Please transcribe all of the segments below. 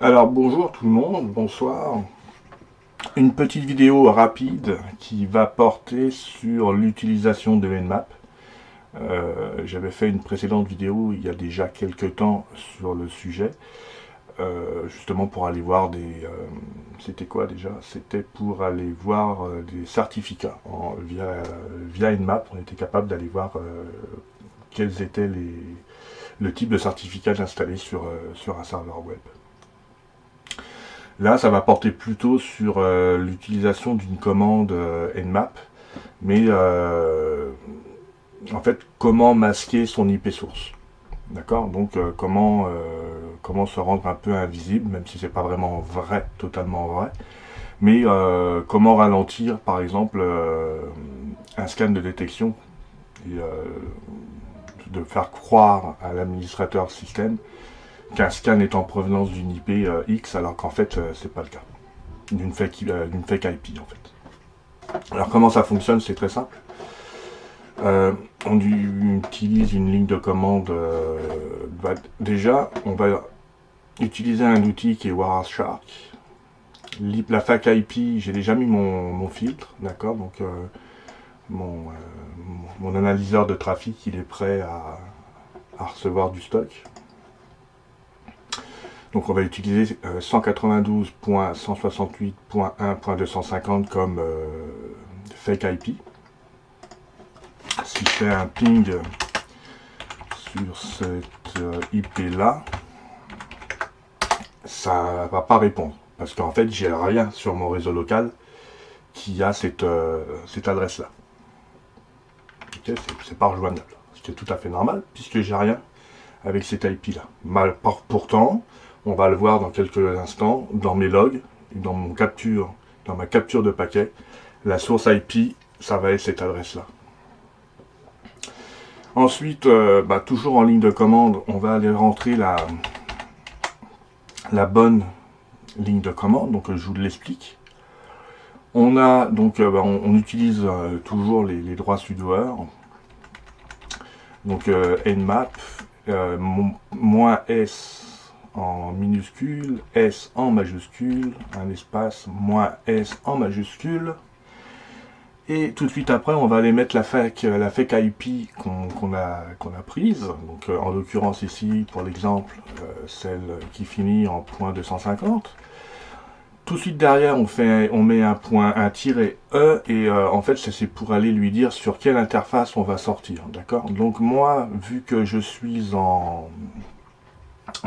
Alors bonjour tout le monde, bonsoir. Une petite vidéo rapide qui va porter sur l'utilisation de Nmap. J'avais fait une précédente vidéo il y a déjà quelques temps sur le sujet, justement pour aller voir c'était quoi déjà? C'était pour aller voir des certificats. Via Nmap, on était capable d'aller voir quels étaient le type de certificat installé sur un serveur web. Là, ça va porter plutôt sur l'utilisation d'une commande Nmap, mais en fait, comment masquer son IP source. D'accord. Donc, comment se rendre un peu invisible, même si c'est pas vraiment vrai, totalement vrai, mais comment ralentir, par exemple, un scan de détection et de faire croire à l'administrateur système qu'un scan est en provenance d'une IP X, alors qu'en fait, c'est pas le cas. D'une fake IP en fait. Alors comment ça fonctionne? C'est très simple. On utilise une ligne de commande. Déjà, on va utiliser un outil qui est Wireshark. La fake IP, j'ai déjà mis mon filtre, d'accord. Donc mon analyseur de trafic, il est prêt à recevoir du stock. Donc on va utiliser 192.168.1.250 comme fake IP. Si je fais un ping sur cette IP là, ça va pas répondre. Parce qu'en fait, j'ai rien sur mon réseau local qui a cette adresse là. Okay, c'est pas rejoignable. C'est tout à fait normal puisque j'ai rien avec cette IP là. Pourtant, on va le voir dans quelques instants dans mes logs, dans ma capture de paquet, la source IP, ça va être cette adresse là. Ensuite, toujours en ligne de commande, on va aller rentrer la bonne ligne de commande, donc je vous l'explique. On a donc on utilise toujours les droits sudoer. Donc Nmap moins S en minuscule, S en majuscule, un espace, moins S en majuscule. Et tout de suite après, on va aller mettre la fake IP qu'on a prise. Donc en l'occurrence ici, pour l'exemple, celle qui finit en .250. Tout de suite derrière, on met un tiret E et en fait, c'est pour aller lui dire sur quelle interface on va sortir, d'accord. Donc moi, vu que je suis en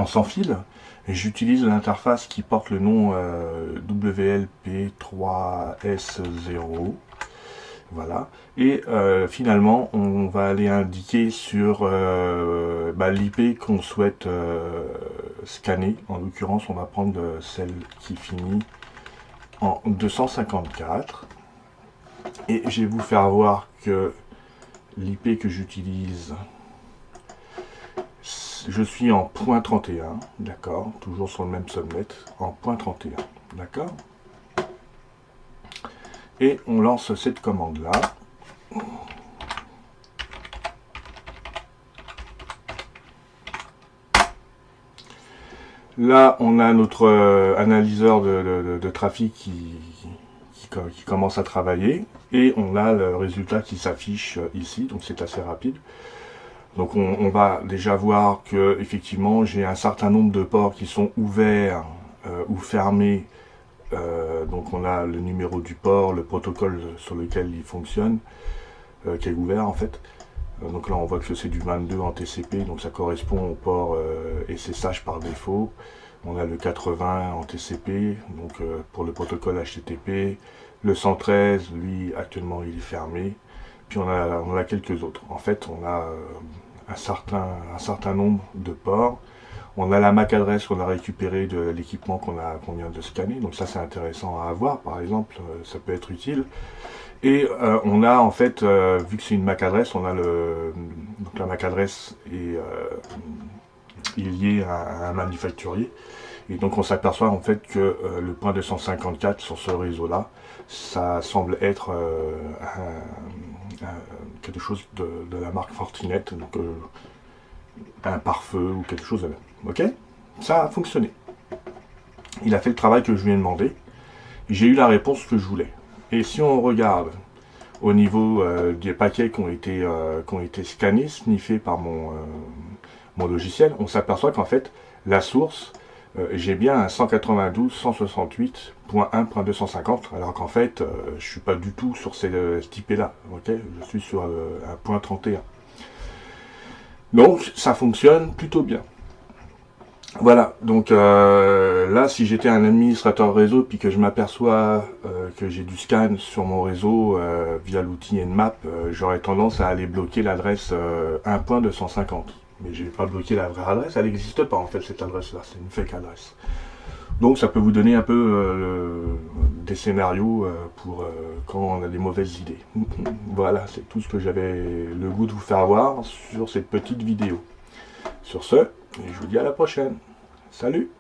sans fil, j'utilise l'interface qui porte le nom WLP3S0. Voilà. Et finalement, on va aller indiquer sur l'IP qu'on souhaite scanner. En l'occurrence, on va prendre celle qui finit en 254. Et je vais vous faire voir que l'IP que j'utilise, je suis en .31, d'accord, toujours sur le même subnet, en .31, d'accord. Et on lance cette commande-là. Là, on a notre analyseur de trafic qui commence à travailler. Et on a le résultat qui s'affiche ici, donc c'est assez rapide. Donc on va déjà voir que effectivement j'ai un certain nombre de ports qui sont ouverts ou fermés. Donc on a le numéro du port, le protocole sur lequel il fonctionne, qui est ouvert en fait. Donc là on voit que c'est du 22 en TCP, donc ça correspond au port SSH par défaut. On a le 80 en TCP, donc pour le protocole HTTP. Le 113, lui actuellement il est fermé. Puis on a quelques autres. En fait on a un certain nombre de ports. On a la MAC adresse qu'on a récupérée de l'équipement qu'on vient de scanner. Donc ça c'est intéressant à avoir par exemple, ça peut être utile. Et on a en fait, vu que c'est une MAC adresse, on a donc la MAC adresse est liée à un manufacturier. Et donc on s'aperçoit en fait que le point 254 sur ce réseau-là, ça semble être quelque chose de la marque Fortinet, donc un pare-feu ou quelque chose de même. Ok? Ça a fonctionné. il a fait le travail que je lui ai demandé. J'ai eu la réponse que je voulais. Et si on regarde au niveau des paquets qui ont été scannés, sniffés par mon logiciel, on s'aperçoit qu'en fait, la source, j'ai bien un 192.168.1.250, alors qu'en fait, je suis pas du tout sur cet IP-là. Okay, je suis sur un point 31. Donc, ça fonctionne plutôt bien. Voilà, donc là, si j'étais un administrateur réseau, puis que je m'aperçois que j'ai du scan sur mon réseau via l'outil Nmap, j'aurais tendance à aller bloquer l'adresse 1.250. Mais je vais pas bloquer la vraie adresse, elle n'existe pas en fait cette adresse-là, c'est une fake adresse. Donc ça peut vous donner un peu des scénarios pour quand on a des mauvaises idées. Voilà, c'est tout ce que j'avais le goût de vous faire voir sur cette petite vidéo. Sur ce, je vous dis à la prochaine. Salut!